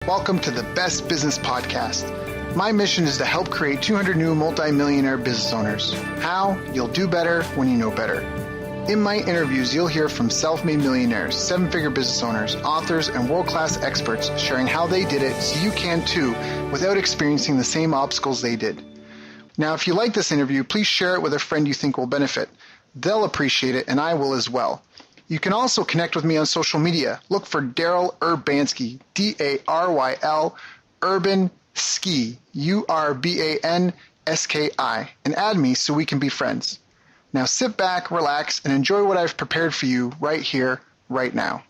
Welcome to the Best Business Podcast. My mission is to help create 200 new multi-millionaire business owners. How? You'll do better when you know better. In my interviews, you'll hear from self-made millionaires, seven-figure business owners, authors, and world-class experts sharing how they did it so you can too without experiencing the same obstacles they did. Now, if you like this interview, please share it with a friend you think will benefit. They'll appreciate it, and I will as well. You can also connect with me on social media. Look for Daryl Urbanski, D-A-R-Y-L, Urban Ski, U-R-B-A-N-S-K-I, and add me so we can be friends. Now sit back, relax, and enjoy what I've prepared for you right here, right now.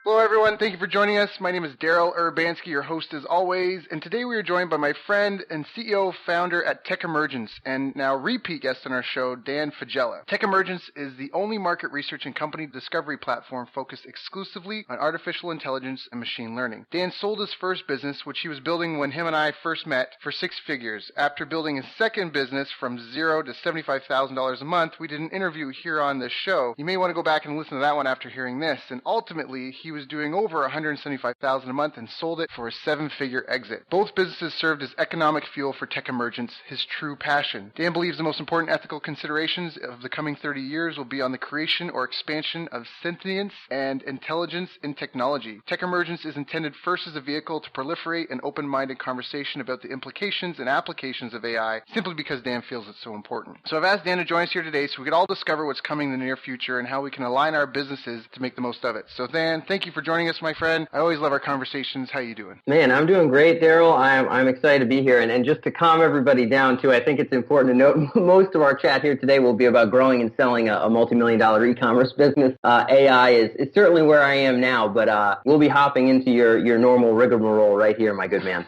Hello, everyone. Thank you for joining us. My name is Daryl Urbanski, your host as always, and today we are joined by my friend and CEO founder at Tech Emergence, and now repeat guest on our show, Dan Faggella. Tech Emergence is the only market research and company discovery platform focused exclusively on artificial intelligence and machine learning. Dan sold his first business, which he was building when him and I first met, for 6 figures. After building his second business from $0 to $75,000 a month, we did an interview here on this show. You may want to go back and listen to that one after hearing this, and ultimately, he was doing over $175,000 a month and sold it for a 7-figure exit. Both businesses served as economic fuel for Tech Emergence, his true passion. Dan believes the most important ethical considerations of the coming 30 years will be on the creation or expansion of sentience and intelligence in technology. Tech Emergence is intended first as a vehicle to proliferate an open-minded conversation about the implications and applications of AI, simply because Dan feels it's so important. So I've asked Dan to join us here today so we could all discover what's coming in the near future and how we can align our businesses to make the most of it. So Dan, thank you for joining us, my friend. I always love our conversations. How you doing? Man, I'm doing great, Daryl. I'm excited to be here. And just to calm everybody down, too, I think it's important to note most of our chat here today will be about growing and selling a multi-million-dollar e-commerce business. AI is certainly where I am now, but we'll be hopping into your normal rigmarole right here, my good man.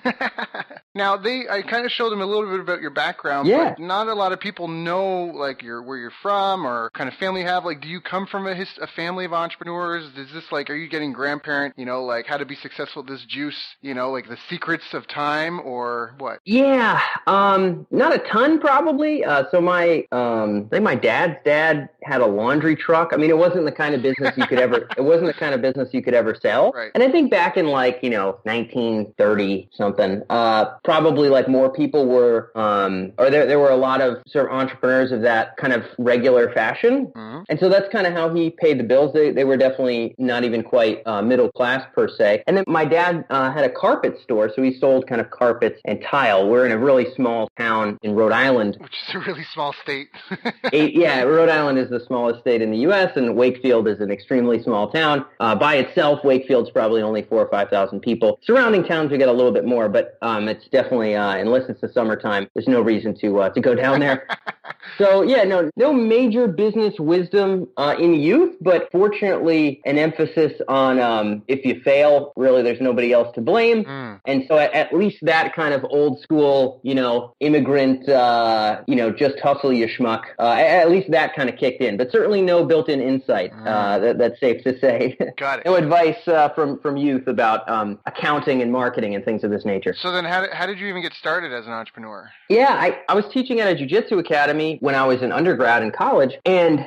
Now, I kind of showed them a little bit about your background, but not a lot of people know, like, where you're from or kind of family you have. Like, do you come from a family of entrepreneurs? Is this, like, are you getting grandparent, like, how to be successful at this juice, like the secrets of time or what? Yeah, not a ton, probably. So I think my dad's dad had a laundry truck. I mean, it wasn't the kind of business you could ever, sell. Right. And I think back in 1930 something, probably like more people were, or there were a lot of sort of entrepreneurs of that kind of regular fashion. Mm-hmm. And so that's kind of how he paid the bills. They were definitely not even quite middle class per se. And then my dad had a carpet store, so he sold kind of carpets and tile. We're in a really small town in Rhode Island. Which is a really small state. Rhode Island is the smallest state in the U.S., and Wakefield is an extremely small town. By itself, Wakefield's probably only 4,000 or 5,000 people. Surrounding towns, we get a little bit more, but it's definitely, unless it's the summertime, there's no reason to go down there. So, no major business wisdom in youth, but fortunately an emphasis on if you fail, really there's nobody else to blame. Mm. And so at least that kind of old school, immigrant, just hustle you schmuck, at least that kind of kicked in. But certainly no built-in insight, that's safe to say. Got it. No advice from youth about accounting and marketing and things of this nature. So then how did you even get started as an entrepreneur? Yeah, I was teaching at a jiu-jitsu academy when I was an undergrad in college, and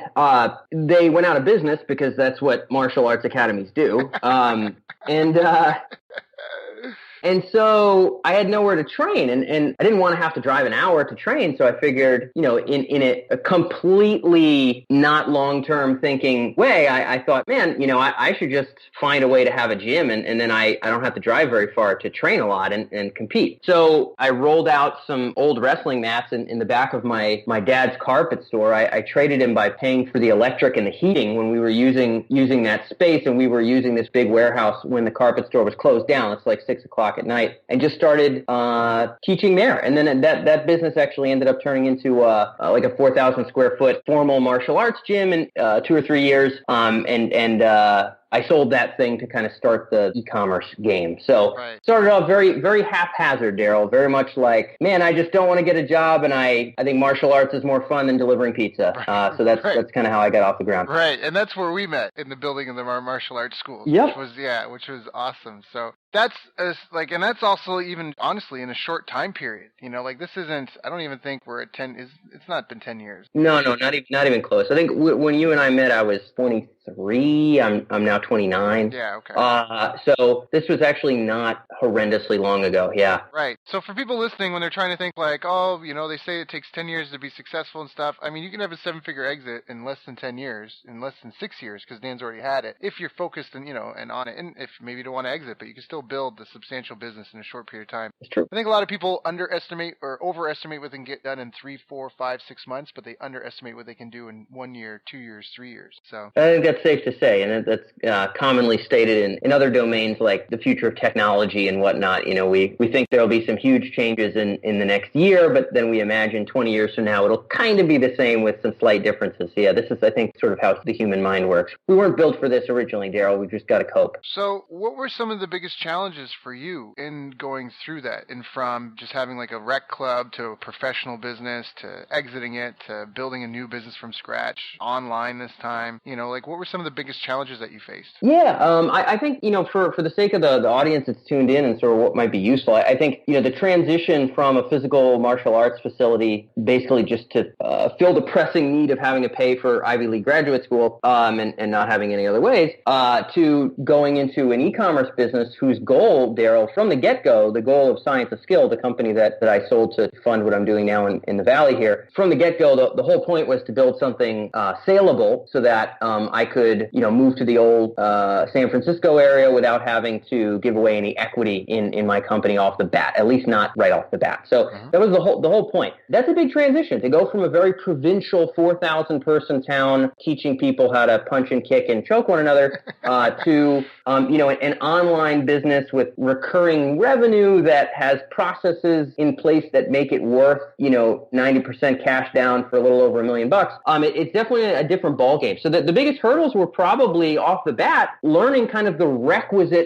they went out of business because that's what martial arts academies do. And so I had nowhere to train, and I didn't want to have to drive an hour to train. So I figured, in a completely not long-term thinking way, I thought, man, I should just find a way to have a gym, and then I don't have to drive very far to train a lot and compete. So I rolled out some old wrestling mats in the back of my dad's carpet store. I traded him by paying for the electric and the heating when we were using that space, and we were using this big warehouse when the carpet store was closed down. It's like 6 o'clock at night, and just started teaching there. And then that business actually ended up turning into like a 4,000 square foot formal martial arts gym in 2 or 3 years. I sold that thing to kind of start the e-commerce game. So started off very, very haphazard, Daryl, very much like, man, I just don't want to get a job, and I think martial arts is more fun than delivering pizza. So that's kind of how I got off the ground. Right, and that's where we met, in the building of the martial arts school. Yep. Which was awesome. So that's and that's also even honestly in a short time period. This isn't. I don't even think we're at 10. It's not been 10 years. No, not even close. I think when you and I met, I was 23. I'm now now 29. Yeah, okay. So this was actually not horrendously long ago. Yeah. Right. So for people listening, when they're trying to think like, oh, they say it takes 10 years to be successful and stuff. I mean, you can have a 7-figure exit in less than 10 years, in less than 6 years, because Dan's already had it. If you're focused and, and on it, and if maybe you don't want to exit, but you can still build a substantial business in a short period of time. It's true. I think a lot of people underestimate or overestimate what they can get done in 3, 4, 5, 6 months, but they underestimate what they can do in 1 year, 2 years, 3 years. So I think that's safe to say, and that's commonly stated in other domains like the future of technology and whatnot. We think there'll be some huge changes in the next year, but then we imagine 20 years from now it'll kind of be the same with some slight differences. Yeah, this is, I think, sort of how the human mind works. We weren't built for this originally, Daryl. We've just got to cope. So what were some of the biggest challenges for you in going through that, and from just having like a rec club to a professional business to exiting it to building a new business from scratch online this time? What were some of the biggest challenges that you faced? Yeah, I think, for the sake of the audience that's tuned in and sort of what might be useful, I think, the transition from a physical martial arts facility basically just to fill the pressing need of having to pay for Ivy League graduate school and not having any other ways, to going into an e-commerce business whose goal, Daryl, from the get-go, the goal of Science of Skill, the company that I sold to fund what I'm doing now in the Valley here, from the get-go, the whole point was to build something saleable so that I could, move to the old San Francisco area without having to give away any equity in my company off the bat, at least not right off the bat. So that was the whole point. That's a big transition, to go from a very provincial 4,000 person town teaching people how to punch and kick and choke one another to an online business with recurring revenue that has processes in place that make it worth 90% cash down for a little over $1 million. It's definitely a different ballgame. So the biggest hurdles were probably off the bat learning kind of the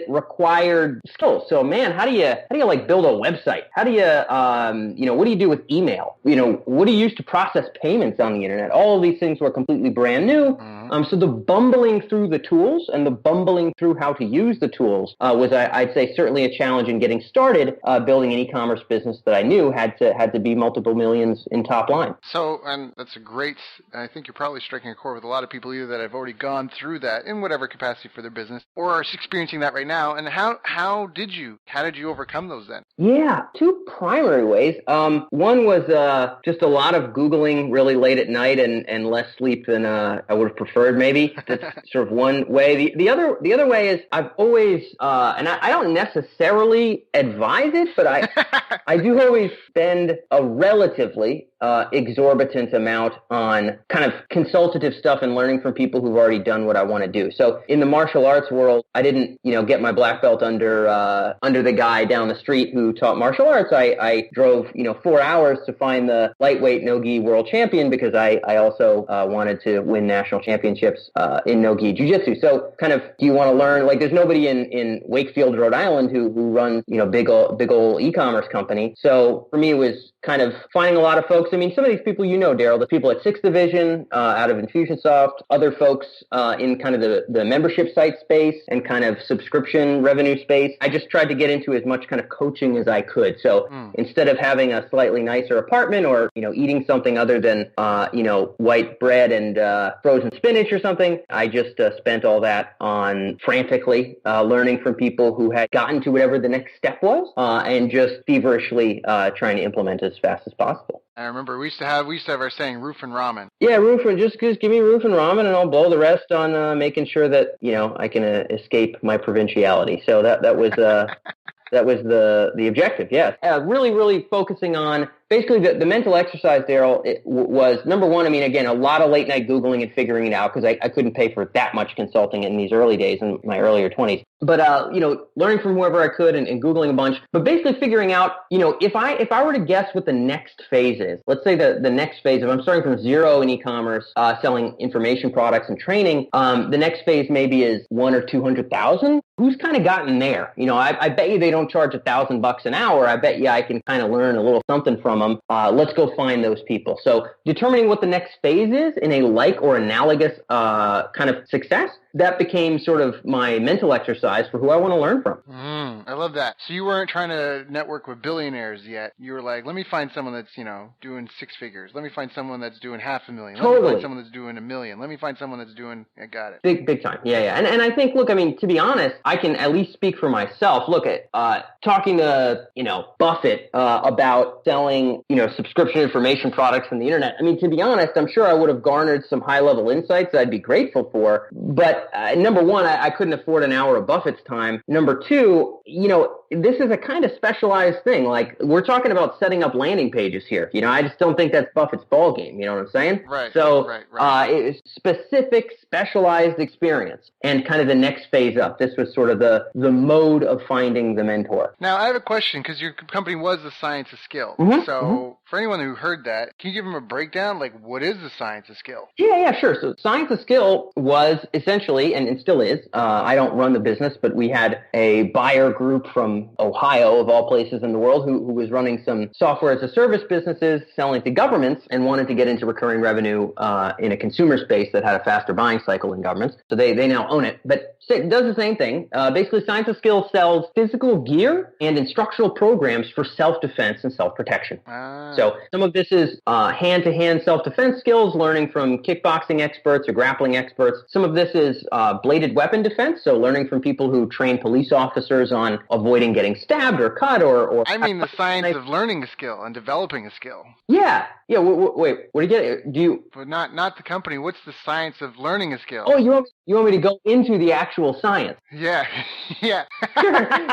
required skills. So man, how do you like build a website? How do you what do you do with email? What do you use to process payments on the internet? All of these things were completely brand new. So the bumbling through the tools and the bumbling through how to use the tools was, I'd say, certainly a challenge in getting started building an e-commerce business that I knew had to be multiple millions in top line. So, and that's I think you're probably striking a chord with a lot of people either that have already gone through that in whatever capacity for their business or are experiencing that right now. And how did you overcome those then? Yeah, two primary ways. One was just a lot of Googling really late at night and less sleep than I would have preferred, maybe. That's sort of one way. The other way is I've always, and I don't necessarily advise it, but I do always spend a relatively exorbitant amount on kind of consultative stuff and learning from people who've already done what I want to do. So in the martial arts world, I didn't, get my black belt under the guy down the street who taught martial arts. I drove, 4 hours to find the lightweight no-gi world champion because I also wanted to win national championships in no-gi jiu-jitsu. So kind of, do you want to learn, like there's nobody in Wakefield, Rhode Island who runs, big old e-commerce company. So for me, it was kind of finding a lot of folks. I mean, some of these people, Daryl, the people at 6th Division out of Infusionsoft, other folks in kind of the membership site space and kind of subscription revenue space. I just tried to get into as much kind of coaching as I could. So instead of having a slightly nicer apartment or, eating something other than, white bread and frozen spinach or something, I just spent all that on frantically learning from people who had gotten to whatever the next step was and just feverishly trying to implement as fast as possible. I remember we used to have our saying roof and ramen. Yeah, just give me roof and ramen and I'll blow the rest on making sure that, I can escape my provinciality. So that was that was the objective, yes. Really, really focusing on basically the mental exercise, Daryl, was number one. I mean, again, a lot of late night Googling and figuring it out because I couldn't pay for that much consulting in these early days in my earlier 20s. But, learning from whoever I could and Googling a bunch, but basically figuring out, if I were to guess what the next phase is, let's say the next phase, if I'm starting from zero in e-commerce, selling information products and training, the next phase maybe is 1 or 200,000. Who's kind of gotten there? I bet you they don't charge $1,000 an hour. I bet you I can kind of learn a little something from from them. Let's go find those people. So determining what the next phase is in a like or analogous kind of success, that became sort of my mental exercise for who I want to learn from. I love that. So you weren't trying to network with billionaires yet. You were like, let me find someone that's, doing six figures. Let me find someone that's doing $500,000. Totally. Let me find someone that's doing $1 million. Let me find someone that's doing, I got it. Big time. Yeah. And I think, look, I mean, to be honest, I can at least speak for myself. Look at talking to, Buffett about selling, subscription information products on the internet. I mean, to be honest, I'm sure I would have garnered some high level insights that I'd be grateful for. But number one, I couldn't afford an hour of Buffett's time. Number two, this is a kind of specialized thing. Like, we're talking about setting up landing pages here. I just don't think that's Buffett's ball game. You know what I'm saying? Right. So, right. It's specific, specialized experience and kind of the next phase up. This was sort of the mode of finding the mentor. Now, I have a question, because your company was the Science of Skill. For anyone who heard that, can you give them a breakdown? Like, what is the Science of Skill? Yeah, sure. So Science of Skill was essentially, and still is, I don't run the business, but we had a buyer group from Ohio, of all places in the world, who was running some software as a service businesses, selling to governments, and wanted to get into recurring revenue in a consumer space that had a faster buying cycle than governments. So they now own it. But it does the same thing. Basically, Science of Skill sells physical gear and instructional programs for self-defense and self-protection. So some of this is hand-to-hand self-defense skills, learning from kickboxing experts or grappling experts. Some of this is bladed weapon defense, so learning from people who train police officers on avoiding getting stabbed or cut or I mean the science of learning a skill and developing a skill. Yeah. Wait, what do you get? But not the company. What's the science of learning a skill? Oh, you want me to go into the actual science? Yeah. Sure.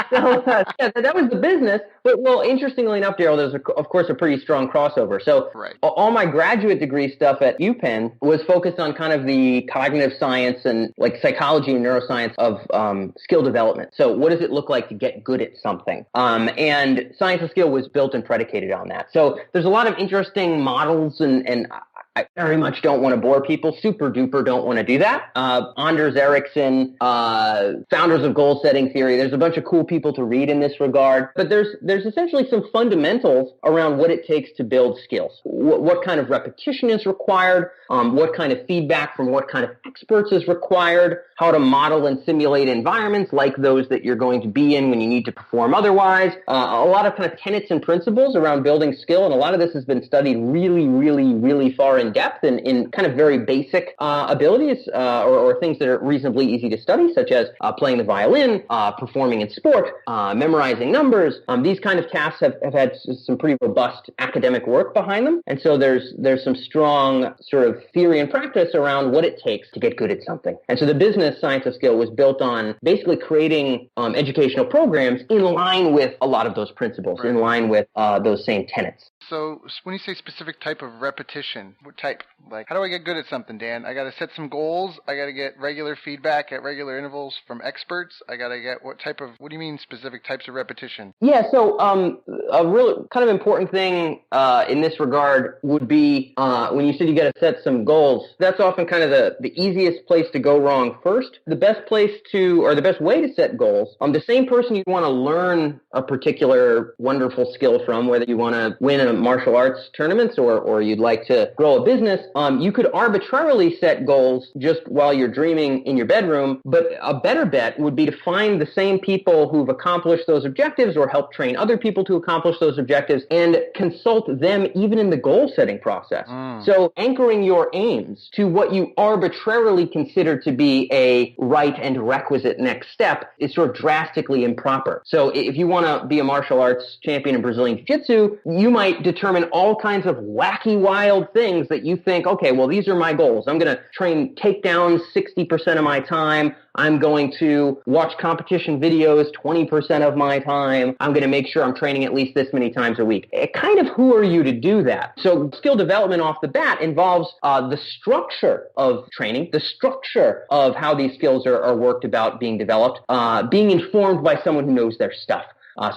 So, that was the business. But, well, interestingly enough, Daryl, there's, of course, a pretty strong crossover. So all my graduate degree stuff at UPenn was focused on kind of the cognitive science and like psychology and neuroscience of skill development. So what does it look like to get good at something? And Science of Skill was built and predicated on that. So there's a lot of interesting models and I very much don't want to bore people. Super duper don't want to do that. Anders Ericsson, founders of goal setting theory. There's a bunch of cool people to read in this regard. But there's essentially some fundamentals around what it takes to build skills. What kind of repetition is required? What kind of feedback from what kind of experts is required? How to model and simulate environments like those that you're going to be in when you need to perform otherwise. A lot of kind of tenets and principles around building skill. And a lot of this has been studied really, really, really far in depth and in kind of very basic abilities or things that are reasonably easy to study, such as playing the violin, performing in sport, memorizing numbers. These kind of tasks have had some pretty robust academic work behind them. And so there's some strong sort of theory and practice around what it takes to get good at something. And so the business Science of Skill was built on basically creating educational programs in line with a lot of those principles, in line with those same tenets. So when you say specific type of repetition, what type? Like, how do I get good at something, Dan? I got to set some goals. I got to get regular feedback at regular intervals from experts. I got to get what do you mean specific types of repetition? Yeah, so a real kind of important thing in this regard would be when you said you got to set some goals, that's often kind of the easiest place to go wrong first. The best place or the best way to set goals, the same person you want to learn a particular wonderful skill from, whether you want to win a martial arts tournaments or you'd like to grow a business, you could arbitrarily set goals just while you're dreaming in your bedroom. But a better bet would be to find the same people who've accomplished those objectives or help train other people to accomplish those objectives and consult them even in the goal setting process. So anchoring your aims to what you arbitrarily consider to be a right and requisite next step is sort of drastically improper. So if you want to be a martial arts champion in Brazilian Jiu-Jitsu, you might determine all kinds of wacky, wild things that you think, okay, well, these are my goals. I'm going to train takedowns 60% of my time. I'm going to watch competition videos 20% of my time. I'm going to make sure I'm training at least this many times a week. Kind of who are you to do that? So skill development off the bat involves the structure of training, the structure of how these skills are worked about being developed, being informed by someone who knows their stuff.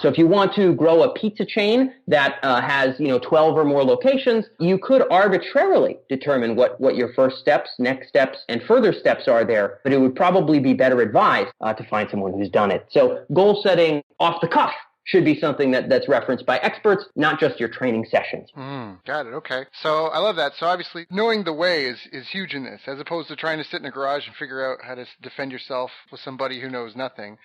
So if you want to grow a pizza chain that has 12 or more locations, you could arbitrarily determine what your first steps, next steps, and further steps are there, but it would probably be better advised to find someone who's done it. So goal setting off the cuff should be something that's referenced by experts, not just your training sessions. Got it. Okay. So I love that. So obviously knowing the way is huge in this, as opposed to trying to sit in a garage and figure out how to defend yourself with somebody who knows nothing.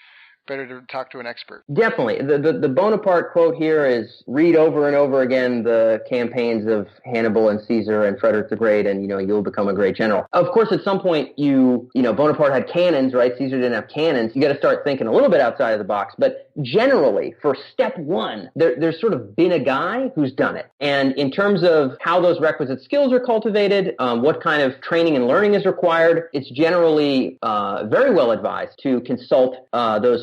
Better to talk to an expert. Definitely. The Bonaparte quote here is read over and over again the campaigns of Hannibal and Caesar and Frederick the Great, and you'll become a great general. Of course, at some point Bonaparte had cannons, right? Caesar didn't have cannons. You got to start thinking a little bit outside of the box. But generally, for step one, there's sort of been a guy who's done it. And in terms of how those requisite skills are cultivated, what kind of training and learning is required, it's generally very well advised to consult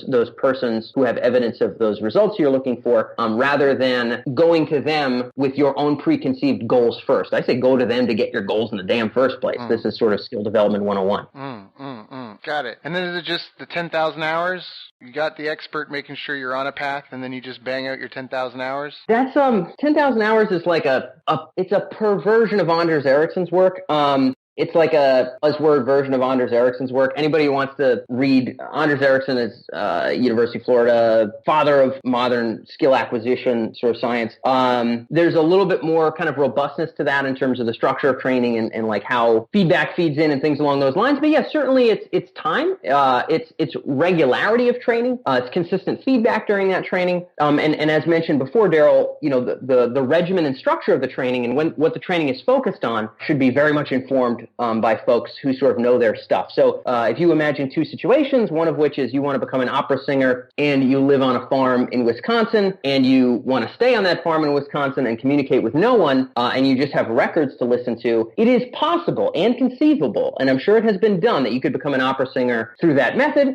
those persons who have evidence of those results you're looking for, rather than going to them with your own preconceived goals first. I say go to them to get your goals in the damn first place. This is sort of skill development 101. Got it. And then is it just the 10,000 hours? You got the expert making sure you're on a path, and then you just bang out your 10,000 hours? That's 10,000 hours is like it's a perversion of Anders Ericsson's work. It's like a buzzword version of Anders Ericsson's work. Anybody who wants to read, Anders Ericsson is University of Florida, father of modern skill acquisition sort of science. There's a little bit more kind of robustness to that in terms of the structure of training and like how feedback feeds in and things along those lines. But yeah, certainly it's time. It's regularity of training. It's consistent feedback during that training. And as mentioned before, Daryl, the regimen and structure of the training and what the training is focused on should be very much informed by folks who sort of know their stuff. So if you imagine two situations, one of which is you want to become an opera singer and you live on a farm in Wisconsin and you want to stay on that farm in Wisconsin and communicate with no one, and you just have records to listen to, it is possible and conceivable, and I'm sure it has been done, that you could become an opera singer through that method.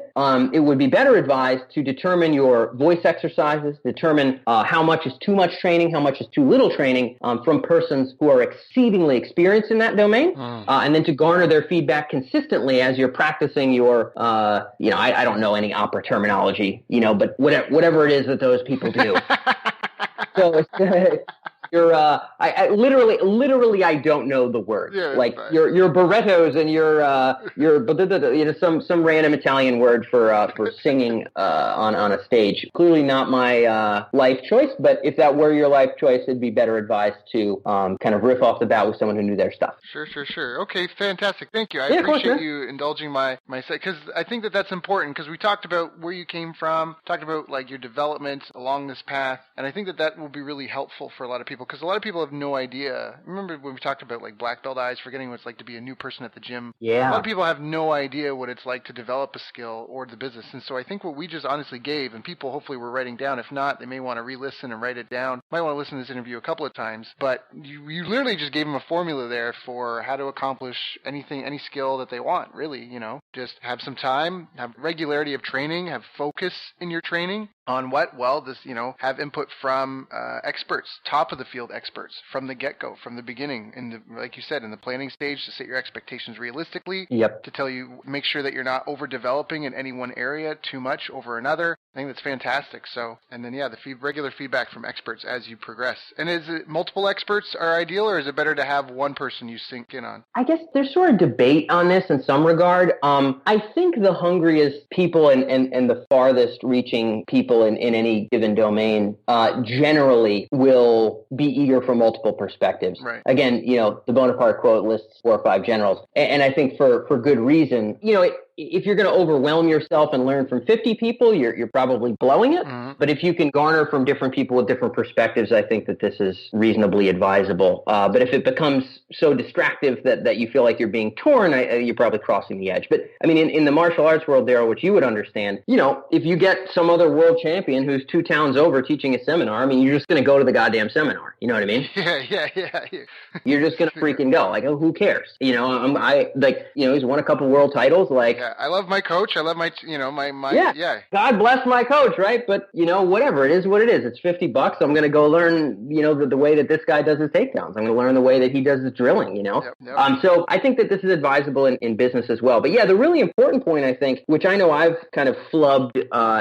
It would be better advised to determine your voice exercises, determine how much is too much training, how much is too little training from persons who are exceedingly experienced in that domain. And then to garner their feedback consistently as you're practicing your, I don't know any opera terminology, but whatever it is that those people do. So it's, I literally, I don't know the word. Yeah, like your Barrettos and your some random Italian word for singing on a stage. Clearly not my life choice, but if that were your life choice, it'd be better advised to kind of riff off the bat with someone who knew their stuff. Sure. Okay, fantastic. Thank you. I appreciate appreciate you indulging my say, because I think that's important, because we talked about where you came from, talked about like your development along this path, and I think that will be really helpful for a lot of people. Because a lot of people have no idea. Remember when we talked about like black belt eyes, forgetting what it's like to be a new person at the gym? Yeah. A lot of people have no idea what it's like to develop a skill or the business. And so I think what we just honestly gave, and people hopefully were writing down, if not, they may want to re-listen and write it down. Might want to listen to this interview a couple of times. But you literally just gave them a formula there for how to accomplish anything, any skill that they want, really, Just have some time, have regularity of training, have focus in your training. On what? Well, this, have input from experts, top of the field experts from the get-go, from the beginning, like you said, in the planning stage, to set your expectations realistically. Yep. To tell you, make sure that you're not overdeveloping in any one area too much over another. I think that's fantastic. So, and then the regular feedback from experts as you progress. And is it multiple experts are ideal, or is it better to have one person you sync in on? I guess there's sort of debate on this in some regard. I think the hungriest people and the farthest reaching people in any given domain generally will be eager for multiple perspectives. Right. Again, the Bonaparte quote lists 4 or 5 generals, and I think for good reason. If you're going to overwhelm yourself and learn from 50 people, you're probably blowing it. Mm-hmm. But if you can garner from different people with different perspectives, I think that this is reasonably advisable. But if it becomes so distractive that you feel like you're being torn, you're probably crossing the edge. But I mean, in the martial arts world, Daryl, which you would understand, if you get some other world champion who's 2 towns over teaching a seminar, I mean, you're just going to go to the goddamn seminar. You know what I mean? Yeah. You're just going to freaking go. Like, oh, who cares? He's won a couple world titles. Like, yeah, I love my coach. I love my. Yeah. God bless my coach, right? But whatever, it is what it is. It's $50. I'm going to go learn, the way that this guy does his takedowns. I'm going to learn the way that he does his drilling. Yep. So I think that this is advisable in business as well. But yeah, the really important point, I think, which I know I've kind of flubbed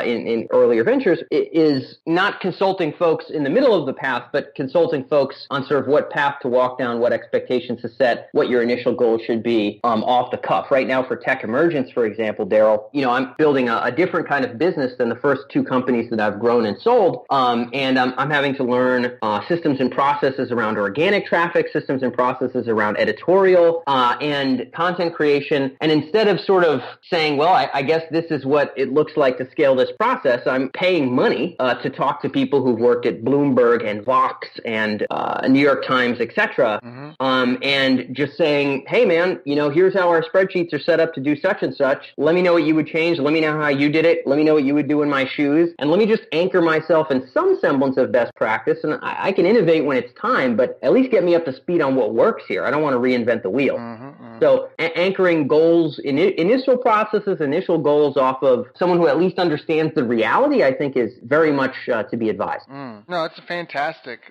in earlier ventures, is not consulting folks in the middle of the path, but consulting folks on sort of what path to walk down, what expectations to set, what your initial goal should be off the cuff. Right now for tech emergence, for example, Daryl, I'm building a different kind of business than the first two companies that I've grown and sold. And I'm having to learn systems and processes around organic traffic, systems and processes around editorial and content creation. And instead of sort of saying, well, I guess this is what it looks like to scale this process, I'm paying money to talk to people who've worked at Bloomberg and Vox and New York Times, etc. And just saying, hey, man, here's how our spreadsheets are set up to do such and such. Let me know what you would change. Let me know how you did it. Let me know what you would do in my shoes. And let me just anchor myself in some semblance of best practice. And I can innovate when it's time, but at least get me up to speed on what works here. I don't want to reinvent the wheel. So anchoring goals, initial processes, initial goals off of someone who at least understands the reality, I think is very much to be advised. No, it's a fantastic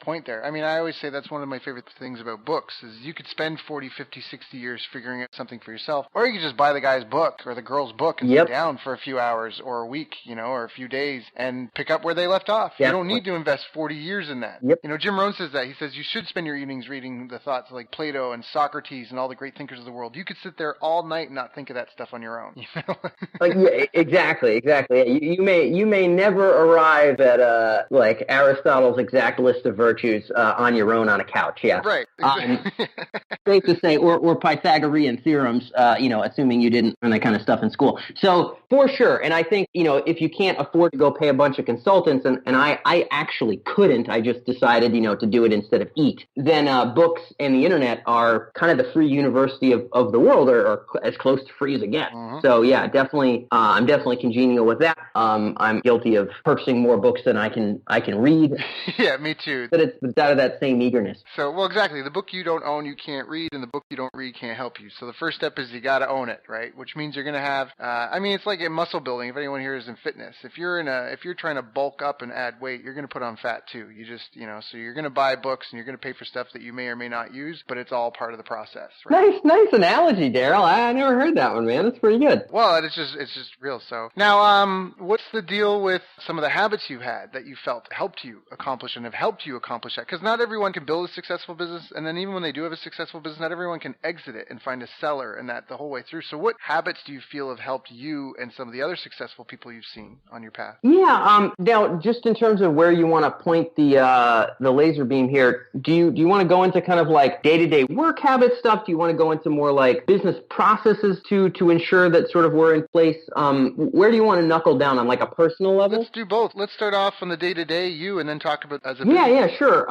point there. I mean, I always say that's one of my favorite things about books is you could spend 40, 50, 60 years figuring out something for yourself, or you could just buy the guy's book or the girl's book and sit down for a few hours or a week, or a few days and pick up where they left off. You don't need to invest 40 years in that. Jim Rohn says that. He says you should spend your evenings reading the thoughts of like Plato and Socrates and all the great thinkers of the world. You could sit there all night and not think of that stuff on your own. Exactly. You may never arrive at like Aristotle's exact list of virtues on your own on a couch. Yeah, right. Exactly. Safe to say, or Pythagorean theorems. Assuming you didn't learn that kind of stuff in school. So for sure, and I think if you can't afford to go pay a bunch of consultants, and I actually couldn't, I just decided to do it instead of eat. Then books and the internet are kind of the free university of the world, or as close to free as it gets. So yeah, definitely, I'm definitely congenial with that. I'm guilty of purchasing more books than I can read. Yeah, me too. But it's out of that same eagerness. So, well, exactly. The book you don't own, you can't read, and the book you don't read can't help you. So the first step is you got to own it, right? Which means you're going to have. It's like in muscle building. If anyone here is in fitness, if you're trying to bulk up and add weight, you're going to put on fat too. You just, so you're going to buy books and you're going to pay for stuff that you may or may not use, but it's all part of the process. Right? Nice analogy, Daryl. I never heard that one, man. That's pretty good. Well, it's just real. So now, what's the deal with some of the habits you had that you felt helped you accomplish and have helped you accomplish that? Because not everyone can build a successful business, and then even when they do have a successful business, not everyone can exit it and find a seller and that the whole way through. So what habits do you feel have helped you and some of the other successful people you've seen on your path? Yeah. Now, just in terms of where you want to point the laser beam here, do you want to go into kind of like day-to-day work habit stuff? Do you want to go into more like business processes to ensure that sort of we're in place? Where do you want to knuckle down on like a personal level? Let's do both. Let's start off on the day-to-day you and then talk about as a business. Yeah, sure.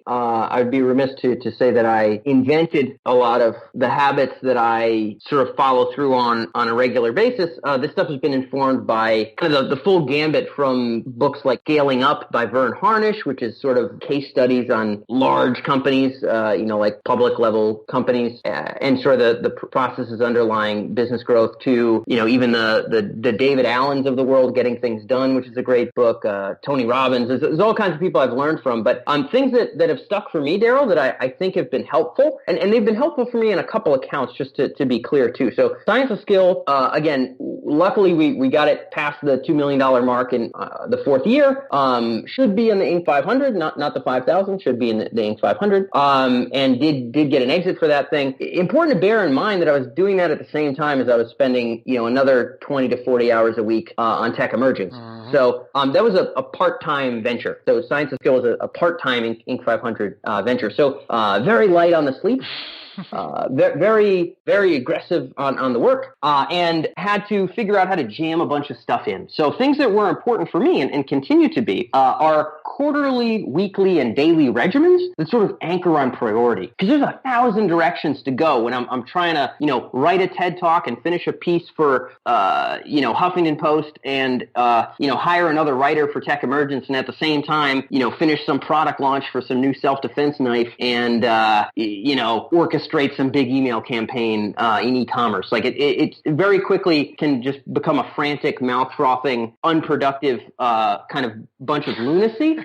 I'd be remiss to say that I invented a lot of the habits that I sort of follow through on a regular basis. This stuff has been informed by kind of the full gambit from books like Scaling Up by Vern Harnish, which is sort of case studies on large companies, like public level companies, and sort of the processes underlying business growth, to, even the David Allens of the world, Getting Things Done, which is a great book, Tony Robbins. There's all kinds of people I've learned from, but things that have stuck for me, Daryl, that I think have been helpful, and they've been helpful for me in a couple accounts, just to be clear too. So Science of Skill, again, luckily we got it past the $2 million mark in the fourth year. Should be in the Inc. 500, not the 5,000, should be in the Inc. 500, and did get an exit for that thing. Important to bear in mind that I was doing that at the same time as I was spending, another 20 to 40 hours a week on tech emergence. So that was a part-time venture. So Science of Skill was a part-time Inc. 500 venture. So very light on the sleep. Very, very aggressive on the work, and had to figure out how to jam a bunch of stuff in. So things that were important for me and continue to be are quarterly, weekly, and daily regimens that sort of anchor on priority. Because there's 1,000 directions to go when I'm trying to, write a TED Talk and finish a piece for, Huffington Post and, hire another writer for Tech Emergence, and at the same time, finish some product launch for some new self-defense knife and, orchestrate some big email campaign in e-commerce. Like it very quickly can just become a frantic, mouth-frothing, unproductive kind of bunch of lunacy.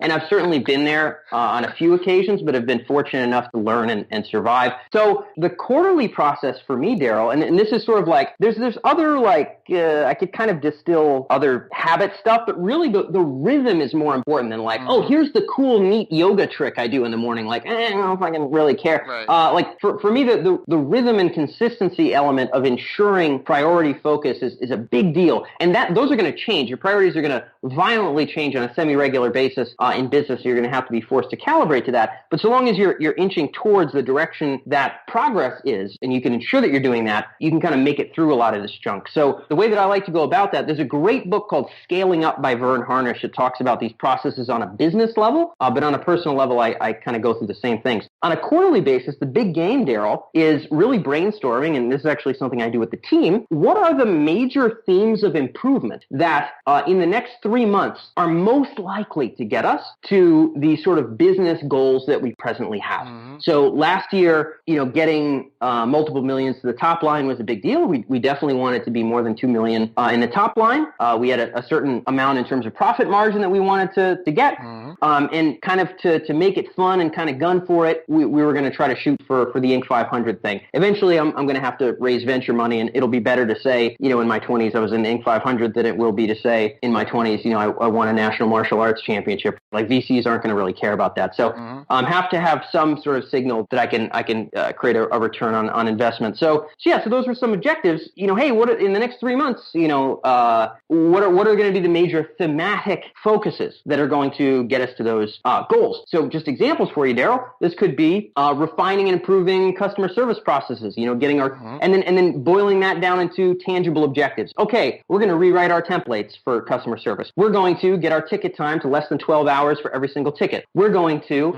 And I've certainly been there on a few occasions, but have been fortunate enough to learn and survive. So the quarterly process for me, Daryl, and this is sort of like, there's other like I could kind of distill other habit stuff, but really the rhythm is more important than like, oh, here's the cool, neat yoga trick I do in the morning. Like, I don't know if I can really care. Right. Like for me, the rhythm and consistency element of ensuring priority focus is a big deal. And those are going to change. Your priorities are going to violently change on a semi-regular basis in business. You're going to have to be forced to calibrate to that. But so long as you're inching towards the direction that progress is, and you can ensure that you're doing that, you can kind of make it through a lot of this junk. So the way that I like to go about that, there's a great book called Scaling Up by Vern Harnish that talks about these processes on a business level, but on a personal level, I kind of go through the same things. On a quarterly basis, the big game, Daryl, is really brainstorming, and this is actually something I do with the team. What are the major themes of improvement that in the next 3 months are most likely to get us to the sort of business goals that we presently have? So last year, getting multiple millions to the top line was a big deal. We definitely wanted to be more than 2 million in the top line. We had a certain amount in terms of profit margin that we wanted to get. And kind of to make it fun and kind of gun for it, we were going to try to shoot for the Inc. 500 thing. Eventually, I'm going to have to raise venture money, and it'll be better to say, in my 20s, I was in the Inc. 500 than it will be to say in my 20s, I won a national martial arts championship. Like VCs aren't going to really care about that. So have to have some sort of signal that I can create a return on investment. So those were some objectives. Hey, what in the next 3 months, what are going to be the major thematic focuses that are going to get us to those goals? So just examples for you, Daryl. This could be refining and improving customer service processes, getting our, and then boiling that down into tangible objectives. Okay, we're going to rewrite our templates for customer service. We're going to get our ticket time to less than 12 hours for every single ticket. We're going to,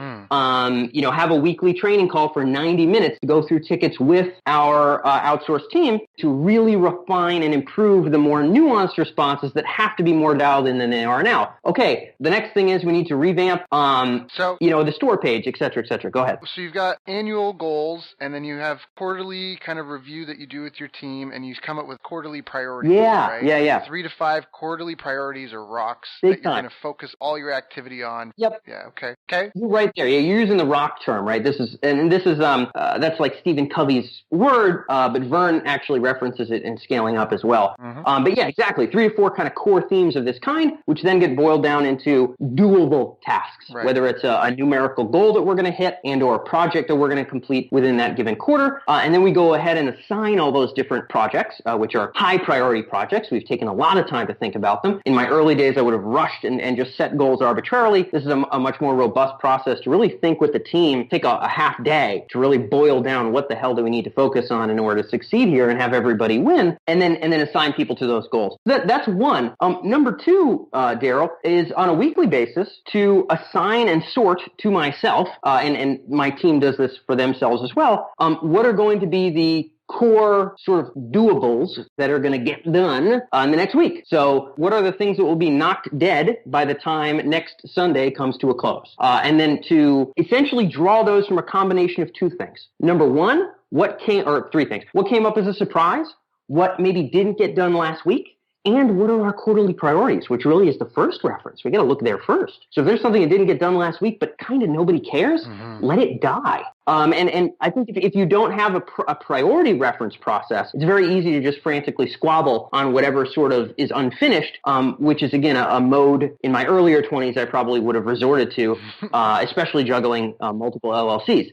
have a weekly training call for 90 minutes to go through tickets with our outsourced team to really refine and improve the more nuanced responses that have to be more dialed in than they are now. Okay, the next thing is we need to revamp, the store page, et cetera, et cetera. Go ahead. So you've got annual goals, and then you have quarterly kind of review that you do with your team, and you come up with quarterly priorities. Right? Yeah. 3 to 5 quarterly priorities or rocks Big that you're going to focus all your activity on. Yep. Yeah. Okay. You're right there. Yeah, you're using the rock term, right? This is that's like Stephen Covey's word, but Vern actually references it in Scaling Up as well. But yeah, exactly. 3 to 4 kind of core themes of this kind, which then get boiled down into doable tasks, whether it's a numerical goal that we're going to hit and or a project that we're going to complete within that given quarter. And then we go ahead and assign all those different projects, which are high priority projects. We've taken a lot of time to think about them. In my early days, I would have rushed and just set goals arbitrarily. This is a much more robust process to really think with the team, take a half day to really boil down what the hell do we need to focus on in order to succeed here and have everybody win, and then assign people to those goals. That's one. Number two, Daryl, is on a weekly basis to assign and sort to myself, and my team does this for themselves as well, what are going to be the core sort of doables that are going to get done in the next week. So what are the things that will be knocked dead by the time next Sunday comes to a close? And then to essentially draw those from a combination of 2 things. Number one, 3 things. What came up as a surprise? What maybe didn't get done last week? And what are our quarterly priorities, which really is the first reference. We got to look there first. So if there's something that didn't get done last week, but kind of nobody cares, let it die. And I think if you don't have a priority reference process, it's very easy to just frantically squabble on whatever sort of is unfinished, which is, again, a mode in my earlier 20s I probably would have resorted to, especially juggling multiple LLCs.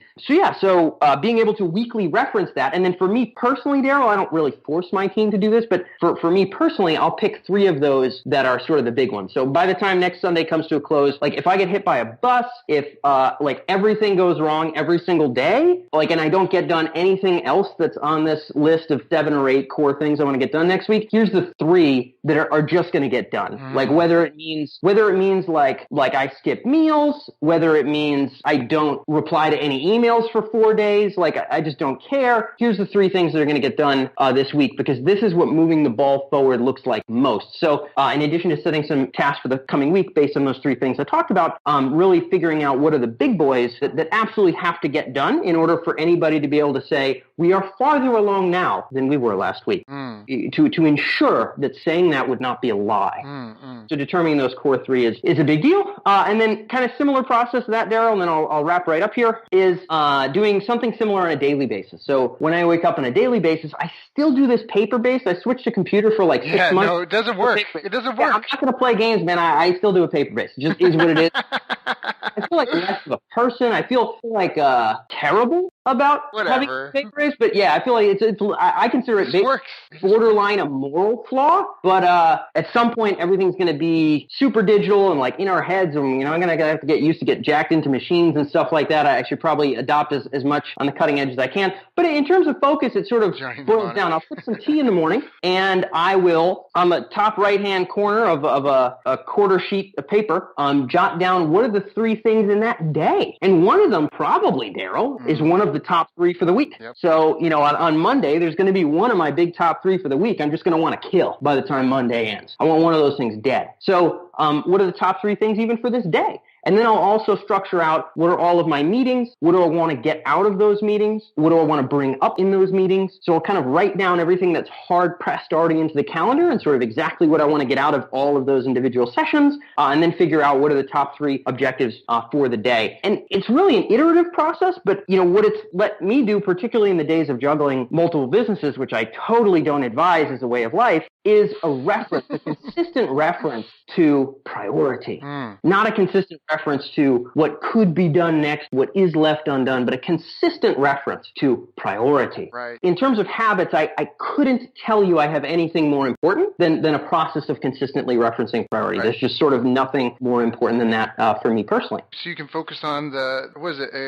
So being able to weekly reference that. And then for me personally, Daryl, I don't really force my team to do this, but for me personally, I'll pick 3 of those that are sort of the big ones. So by the time next Sunday comes to a close, like if I get hit by a bus, if like everything goes wrong every single day, and I don't get done anything else that's on this list of 7 or 8 core things I want to get done next week, here's the 3 that are just going to get done. Like whether it means like I skip meals, whether it means I don't reply to any emails for 4 days, like I just don't care. Here's the 3 things that are going to get done this week, because this is what moving the ball forward looks like most. So in addition to setting some tasks for the coming week based on those three things I talked about, really figuring out what are the big boys that absolutely have to get done in order for anybody to be able to say, we are farther along now than we were last week, to ensure that saying that would not be a lie. So determining those core three is a big deal. And then kind of similar process to that, Daryl, and then I'll wrap right up here, is doing something similar on a daily basis. So when I wake up on a daily basis, I still do this paper-based. I switched to computer for like 6 months. No, it doesn't work. It doesn't work. I'm not going to play games, man. I still do a paper-based. It just is what it is. I feel like less of a person. I feel like terrible about having paper-based, but yeah, I feel like I consider it borderline a moral flaw, but at some point everything's going to be super digital and like in our heads, and I'm going to have to get used to get jacked into machines and stuff like that. I should probably adopt as much on the cutting edge as I can, but in terms of focus, it sort of boils down. I'll put some tea in the morning, and I will, on the top right-hand corner of a quarter sheet of paper, jot down what are the three things in that day, and one of them probably, Daryl, is one of the top three for the week. Yep. So, on Monday, there's going to be one of my big top three for the week I'm just going to want to kill by the time Monday ends. I want one of those things dead. So, what are the top three things even for this day? And then I'll also structure out what are all of my meetings, what do I want to get out of those meetings, what do I want to bring up in those meetings. So I'll kind of write down everything that's hard pressed already into the calendar and sort of exactly what I want to get out of all of those individual sessions, and then figure out what are the top three objectives for the day. And it's really an iterative process, but what it's let me do, particularly in the days of juggling multiple businesses, which I totally don't advise as a way of life, is a consistent reference to priority, not a consistent reference to what could be done next, what is left undone, but a consistent reference to priority. Right. In terms of habits, I couldn't tell you I have anything more important than a process of consistently referencing priority. Right. There's just sort of nothing more important than that for me personally. So you can focus on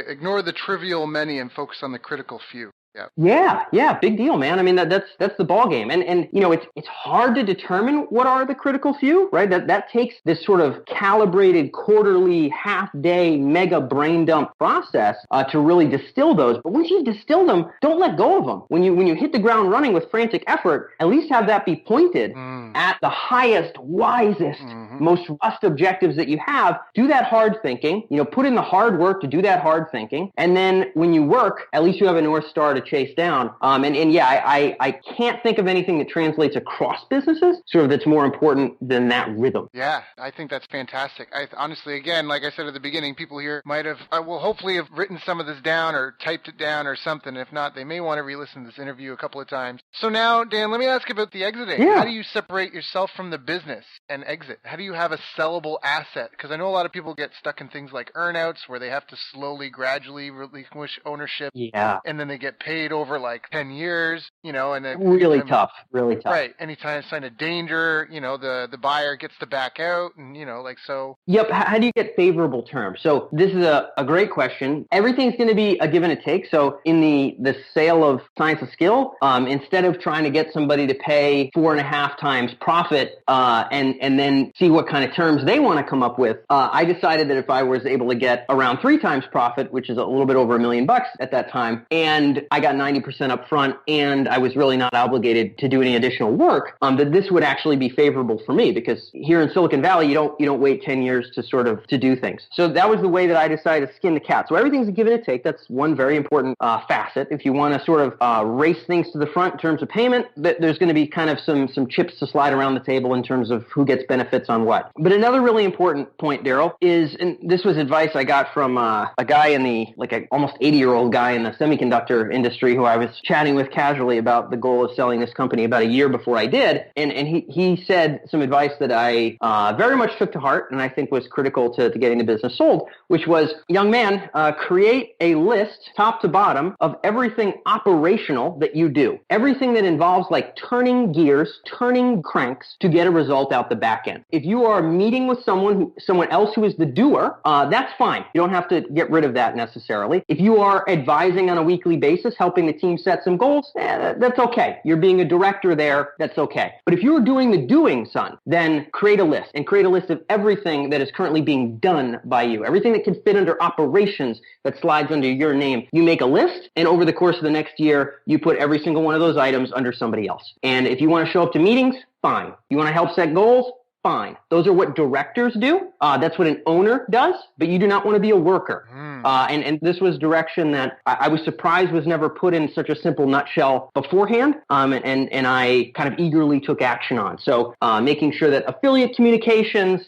ignore the trivial many and focus on the critical few. Yeah, big deal, man. I mean, that's the ball game, and it's hard to determine what are the critical few, right? That takes this sort of calibrated quarterly, half-day, mega brain dump process to really distill those. But once you distill them, don't let go of them. When you hit the ground running with frantic effort, at least have that be pointed at the highest, wisest, most robust objectives that you have. Do that hard thinking. Put in the hard work to do that hard thinking, and then when you work, at least you have a North Star to chase down. I can't think of anything that translates across businesses sort of that's more important than that rhythm. Yeah, I think that's fantastic. Honestly, again, like I said at the beginning, people here might have, will hopefully have written some of this down or typed it down or something. If not, they may want to re-listen to this interview a couple of times. So now, Dan, let me ask about the exiting. Yeah. How do you separate yourself from the business and exit? How do you have a sellable asset? Because I know a lot of people get stuck in things like earnouts where they have to slowly, gradually relinquish ownership. Yeah. And then they get paid over like 10 years, and then really tough. Right. Anytime sign a danger, the buyer gets to back out and, so. Yep. How do you get favorable terms? So this is a great question. Everything's going to be a give and a take. So in the sale of Science of Skill, instead of trying to get somebody to pay 4.5 times profit, and then see what kind of terms they want to come up with, I decided that if I was able to get around 3 times profit, which is a little bit over $1 million at that time, and I got 90% up front, and I was really not obligated to do any additional work, that this would actually be favorable for me, because here in Silicon Valley, you don't wait 10 years to do things. So that was the way that I decided to skin the cat. So everything's a give and a take. That's one very important facet. If you want to sort of race things to the front in terms of payment, there's going to be kind of some chips to slide around the table in terms of who gets benefits on what. But another really important point, Daryl, is, and this was advice I got from a guy in an almost 80-year-old guy in the semiconductor industry who I was chatting with casually about the goal of selling this company about a year before I did. And he said some advice that I very much took to heart and I think was critical to getting the business sold, which was, young man, create a list top to bottom of everything operational that you do. Everything that involves like turning gears, turning cranks to get a result out the back end. If you are meeting with someone else who is the doer, that's fine. You don't have to get rid of that necessarily. If you are advising on a weekly basis, helping the team set some goals, that's okay. You're being a director there, that's okay. But if you're doing the doing, son, then create a list, and create a list of everything that is currently being done by you. Everything that can fit under operations that slides under your name. You make a list, and over the course of the next year, you put every single one of those items under somebody else. And if you want to show up to meetings, fine. You want to help set goals? Fine. Those are what directors do. That's what an owner does, but you do not want to be a worker. And this was direction that I was surprised was never put in such a simple nutshell beforehand. And I kind of eagerly took action on. So making sure that affiliate communications,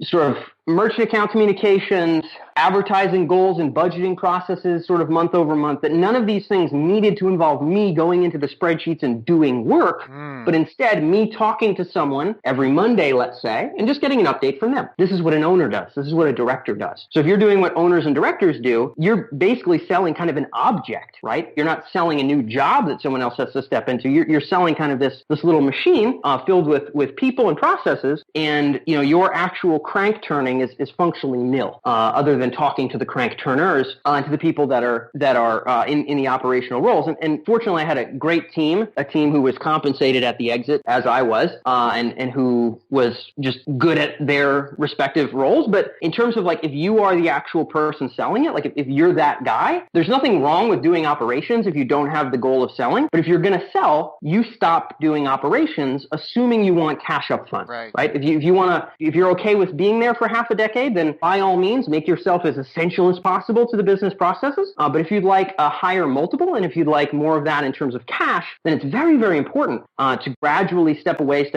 sort of merchant account communications, advertising goals and budgeting processes sort of month over month, that none of these things needed to involve me going into the spreadsheets and doing work, but instead me talking to someone every Monday, let's say, and just getting an update from them. This is what an owner does. This is what a director does. So if you're doing what owners and directors do, you're basically selling kind of an object, right? You're not selling a new job that someone else has to step into. You're selling kind of this little machine filled with people and processes, and your actual crank turning is functionally nil, other than talking to the crank turners and to the people that are in the operational roles. And fortunately, I had a great team, a team who was compensated at the exit, as I was, and who was just good at their respective roles. But in terms of like, if you are the actual person selling it, like if you're that guy, there's nothing wrong with doing operations if you don't have the goal of selling. But if you're going to sell, you stop doing operations, assuming you want cash up front, right? If you're okay with being there for half a decade, then by all means, make yourself as essential as possible to the business processes. But if you'd like a higher multiple, and if you'd like more of that in terms of cash, then it's very, very important to gradually step away.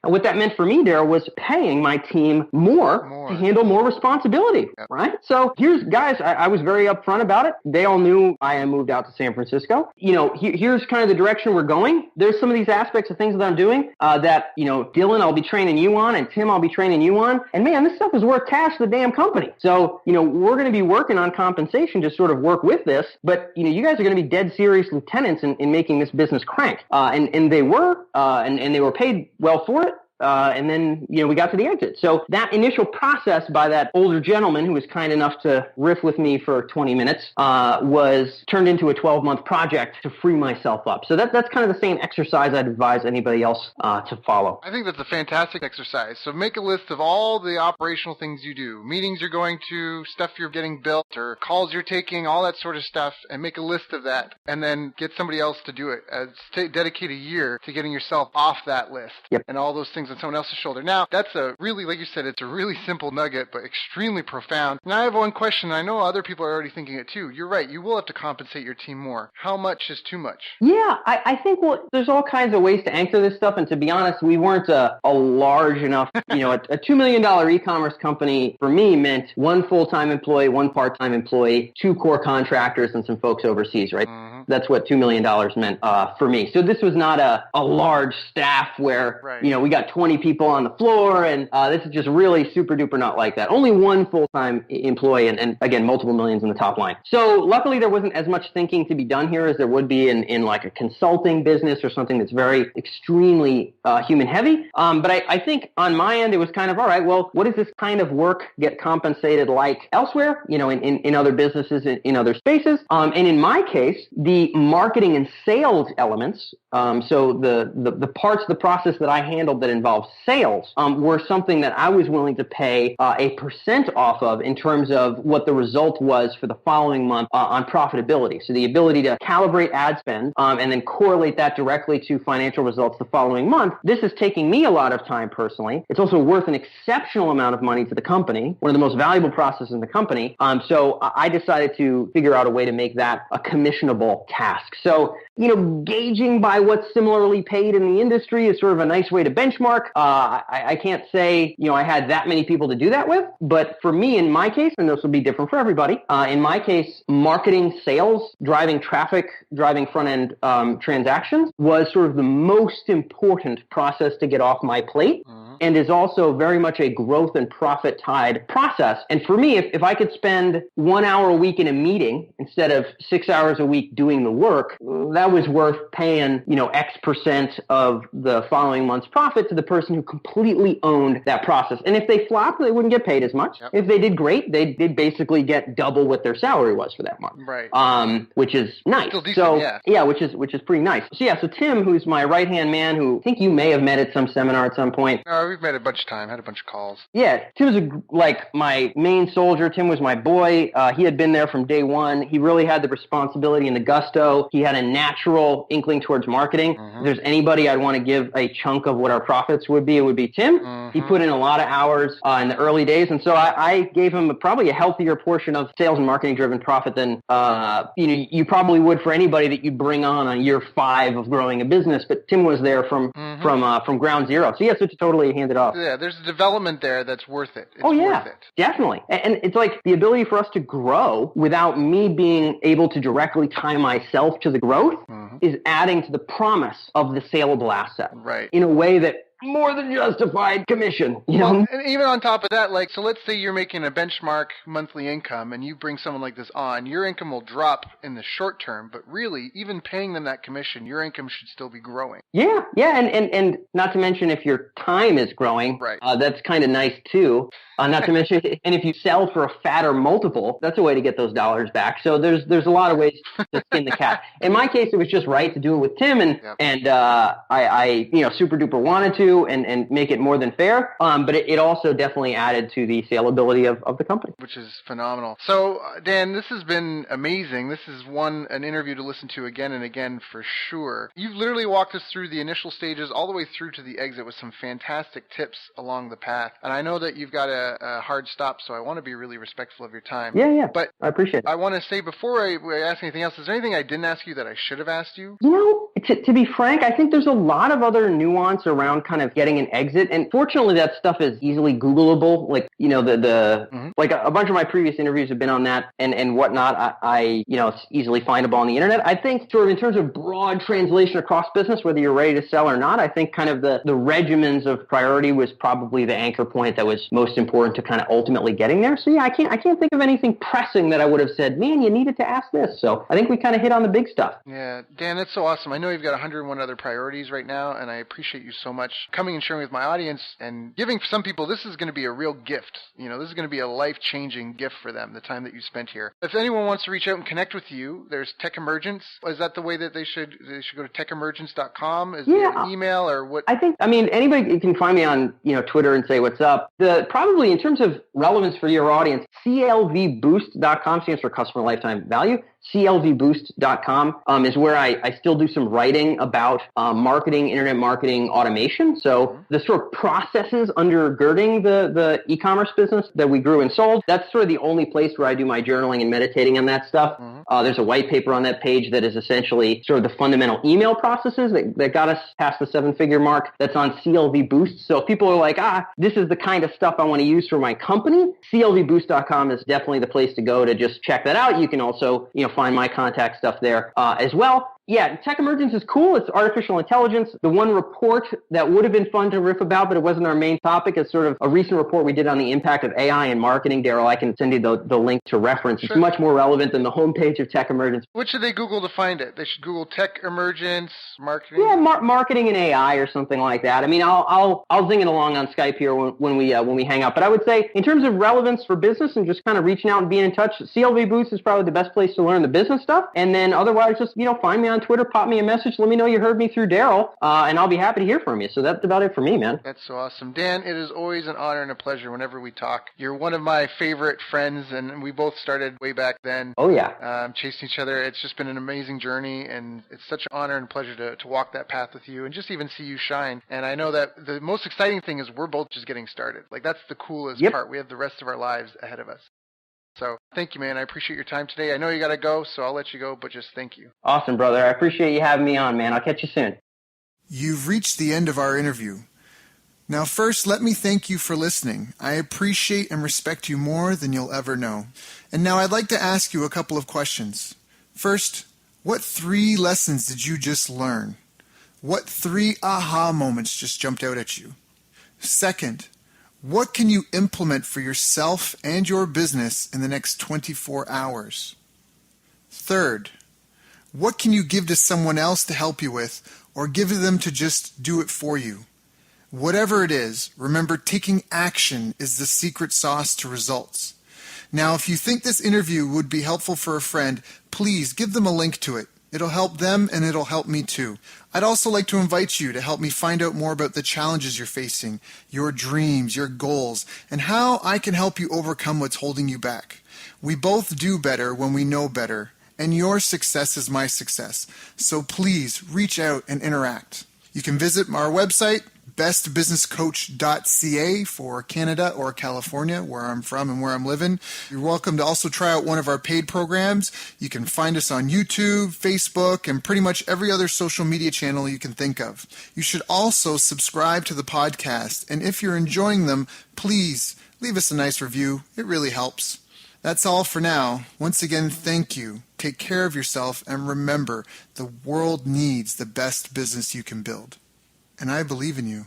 And what that meant for me, Daryl, was paying my team more to handle more responsibility, right? So guys, I was very upfront about it. They all knew I had moved out to San Francisco. Here's kind of the direction we're going. There's some of these aspects of things that I'm doing that, Dylan, I'll be training you on, and Tim, I'll be training you on. And man, this stuff is worth cash to the damn company. So, we're going to be working on compensation to sort of work with this, but, you guys are going to be dead serious lieutenants in making this business crank. And they were, and they were paid well for it. And then, we got to the exit. So that initial process by that older gentleman who was kind enough to riff with me for 20 minutes was turned into a 12-month project to free myself up. So that's kind of the same exercise I'd advise anybody else to follow. I think that's a fantastic exercise. So make a list of all the operational things you do, meetings you're going to, stuff you're getting built, or calls you're taking, all that sort of stuff, and make a list of that, and then get somebody else to do it. Dedicate a year to getting yourself off that list. Yep. And all those things on someone else's shoulder. Now, that's a really, like you said, it's a really simple nugget, but extremely profound. And I have one question. I know other people are already thinking it too. You're right. You will have to compensate your team more. How much is too much? Yeah, I think there's all kinds of ways to answer this stuff. And to be honest, we weren't a large enough, a $2 million e-commerce company for me meant one full-time employee, one part-time employee, 2 core contractors, and some folks overseas, right? Mm-hmm. That's what $2 million meant for me. So this was not a large staff where, we got 20 people on the floor, and this is just really super duper not like that. Only one full-time employee, and again, multiple millions in the top line. So luckily there wasn't as much thinking to be done here as there would be in like a consulting business or something that's very extremely human heavy. But I think on my end, it was kind of, all right, well, what does this kind of work get compensated like elsewhere, in other businesses, in other spaces? And in my case, the marketing and sales elements, so the parts of the process that I handled that involved sales were something that I was willing to pay a percent off of in terms of what the result was for the following month on profitability. So the ability to calibrate ad spend and then correlate that directly to financial results the following month. This is taking me a lot of time personally. It's also worth an exceptional amount of money to the company, one of the most valuable processes in the company. So I decided to figure out a way to make that a commissionable task. So, gauging by what's similarly paid in the industry is sort of a nice way to benchmark. I can't say, I had that many people to do that with, but for me, in my case, and this will be different for everybody, in my case, marketing, sales, driving traffic, driving front-end transactions was sort of the most important process to get off my plate. Mm-hmm. and is also very much a growth and profit tied process. And for me, if I could spend 1 hour a week in a meeting instead of 6 hours a week doing the work, that was worth paying, X% of the following month's profit to the person who completely owned that process. And if they flopped, they wouldn't get paid as much. Yep. If they did great, they did basically get double what their salary was for that month. Right. Which is nice. Still decent, yeah, which is pretty nice. So Tim, who's my right-hand man, who I think you may have met at some seminar at some point. No, we've met a bunch of time, had a bunch of calls. Yeah, Tim was like my main soldier. Tim was my boy. He had been there from day one. He really had the responsibility and the gusto. He had a natural inkling towards marketing. Mm-hmm. If there's anybody I'd want to give a chunk of what our profits would be, it would be Tim. Mm-hmm. He put in a lot of hours in the early days, and so I gave him probably a healthier portion of sales and marketing-driven profit than you probably would for anybody that you'd bring on year 5 of growing a business. But Tim was there from ground zero. So yes, it's totally handed off. Yeah, there's a development there that's worth it. It's worth it. Definitely. And it's like the ability for us to grow without me being able to directly tie myself to the growth is adding to the promise of the saleable asset. Right. In a way that more than justified commission, Well, and even on top of that, so let's say you're making a benchmark monthly income and you bring someone like this on, your income will drop in the short term, but really, even paying them that commission, your income should still be growing. Yeah, and not to mention if your time is growing, right. That's kind of nice too. Not to mention, and if you sell for a fatter multiple, that's a way to get those dollars back. So there's a lot of ways to skin the cat. In my case, it was just right to do it with Tim, and I super duper wanted to and make it more than fair. But it also definitely added to the saleability of the company, which is phenomenal. So Dan, this has been amazing. This is an interview to listen to again and again for sure. You've literally walked us through the initial stages all the way through to the exit with some fantastic tips along the path. And I know that you've got a hard stop, so I want to be really respectful of your time. Yeah. But I appreciate it. I want to say before I ask anything else, is there anything I didn't ask you that I should have asked you? To be frank, I think there's a lot of other nuance around kind of getting an exit. And fortunately, that stuff is easily Googleable. Like, like a bunch of my previous interviews have been on that and whatnot. It's easily findable on the internet. I think sort of in terms of broad translation across business, whether you're ready to sell or not, I think kind of the regimens of priority was probably the anchor point that was most important to kind of ultimately getting there. So yeah, I can't think of anything pressing that I would have said, man, you needed to ask this. So I think we kind of hit on the big stuff. Yeah, Dan, that's so awesome. I know you've got 101 other priorities right now, and I appreciate you so much coming and sharing with my audience and giving some people, this is going to be a real gift. This is going to be a life-changing gift for them, the time that you spent here. If anyone wants to reach out and connect with you, there's Tech Emergence. Is that the way that they should go to techemergence.com? Is there an email or what? Anybody can find me on, Twitter and say what's up. Probably in terms of relevance for your audience, clvboost.com stands for customer lifetime value. clvboost.com is where I still do some writing about marketing, internet marketing, automation. So the sort of processes undergirding the e-commerce business that we grew and sold, that's sort of the only place where I do my journaling and meditating on that stuff. There's a white paper on that page that is essentially sort of the fundamental email processes that got us past the 7-figure mark. That's on CLV Boost. So if people are like, this is the kind of stuff I want to use for my company, clvboost.com is definitely the place to go to just check that out. You can also, find my contact stuff there as well. Yeah, Tech Emergence is cool. It's artificial intelligence. The one report that would have been fun to riff about, but it wasn't our main topic, is sort of a recent report we did on the impact of AI in marketing. Daryl, I can send you the link to reference. Sure. It's much more relevant than the homepage of Tech Emergence. What should they Google to find it? They should Google Tech Emergence marketing? Yeah, marketing and AI or something like that. I mean, I'll zing it along on Skype here when we hang out. But I would say in terms of relevance for business and just kind of reaching out and being in touch, CLV Boost is probably the best place to learn the business stuff. And then otherwise, just, find me on Twitter, pop me a message, let me know you heard me through Daryl, and I'll be happy to hear from you. So that's about it for me, man. That's so awesome. Dan, it is always an honor and a pleasure whenever we talk. You're one of my favorite friends, and we both started way back then. Oh, yeah. Chasing each other. It's just been an amazing journey, and it's such an honor and pleasure to walk that path with you and just even see you shine. And I know that the most exciting thing is we're both just getting started. Like, that's the coolest part. We have the rest of our lives ahead of us. So thank you, man. I appreciate your time today. I know you got to go, so I'll let you go, but just thank you. Awesome, brother. I appreciate you having me on, man. I'll catch you soon. You've reached the end of our interview. Now, first, let me thank you for listening. I appreciate and respect you more than you'll ever know. And now I'd like to ask you a couple of questions. First, what 3 lessons did you just learn? What 3 aha moments just jumped out at you? Second, what can you implement for yourself and your business in the next 24 hours? Third, what can you give to someone else to help you with, or give to them to just do it for you? Whatever it is, remember, taking action is the secret sauce to results. Now, if you think this interview would be helpful for a friend, please give them a link to it. It'll help them and it'll help me too. I'd also like to invite you to help me find out more about the challenges you're facing, your dreams, your goals, and how I can help you overcome what's holding you back. We both do better when we know better, and your success is my success. So please reach out and interact. You can visit our website, bestbusinesscoach.ca for Canada or California, where I'm from and where I'm living. You're welcome to also try out one of our paid programs. You can find us on YouTube, Facebook, and pretty much every other social media channel you can think of. You should also subscribe to the podcast, and if you're enjoying them, please leave us a nice review. It really helps. That's all for now. Once again, thank you. Take care of yourself, and remember, the world needs the best business you can build. And I believe in you.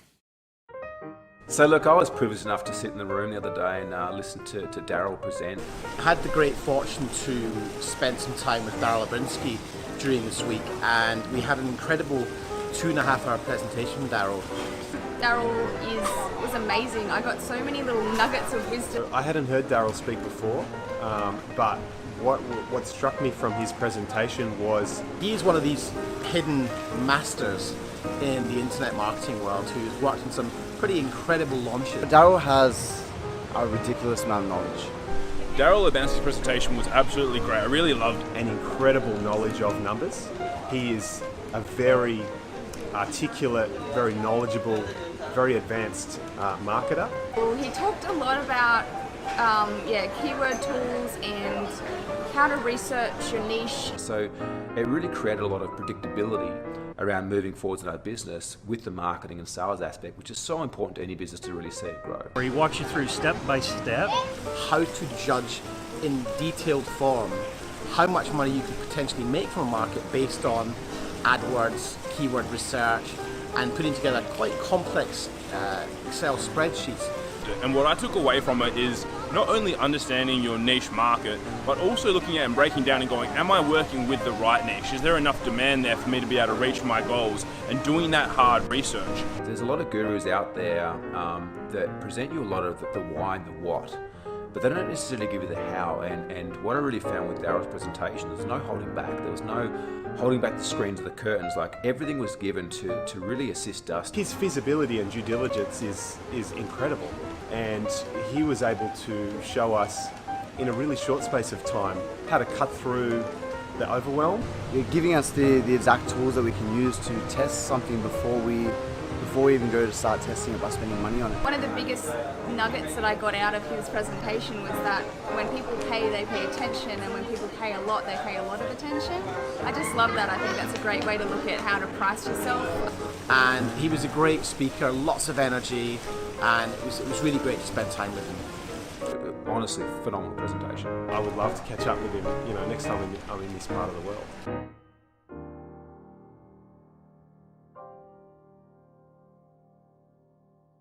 So look, I was privileged enough to sit in the room the other day and listen to Daryl present. I had the great fortune to spend some time with Daryl Abrinsky during this week, and we had an incredible 2.5-hour presentation with Daryl. Daryl was amazing. I got so many little nuggets of wisdom. I hadn't heard Daryl speak before, but what struck me from his presentation was he's one of these hidden masters in the internet marketing world who's worked on some pretty incredible launches. Daryl has a ridiculous amount of knowledge. Daryl Abrinsky's presentation was absolutely great. I really loved an incredible knowledge of numbers. He is a very articulate, very knowledgeable, very advanced marketer. Well, he talked a lot about keyword tools and how to research your niche. So it really created a lot of predictability around moving forwards in our business with the marketing and sales aspect, which is so important to any business to really see it grow. Where he walks you through step by step how to judge in detailed form how much money you could potentially make from a market based on AdWords, keyword research, and putting together quite complex Excel spreadsheets. And what I took away from it is not only understanding your niche market, but also looking at and breaking down and going, am I working with the right niche? Is there enough demand there for me to be able to reach my goals? And doing that hard research. There's a lot of gurus out there that present you a lot of the why and the what, but they don't necessarily give you the how. And what I really found with Daryl's presentation, there's no holding back. There was no holding back the screens or the curtains. Like, everything was given to really assist us. His feasibility and due diligence is incredible, and he was able to show us in a really short space of time how to cut through the overwhelm. You're giving us the exact tools that we can use to test something before we even go to start testing it by spending money on it. One of the biggest nuggets that I got out of his presentation was that when people pay, they pay attention, and when people pay a lot, they pay a lot of attention. I just love that. I think that's a great way to look at how to price yourself. And he was a great speaker, lots of energy, and it was really great to spend time with him. Honestly, phenomenal presentation. I would love to catch up with him, next time I'm in this part of the world.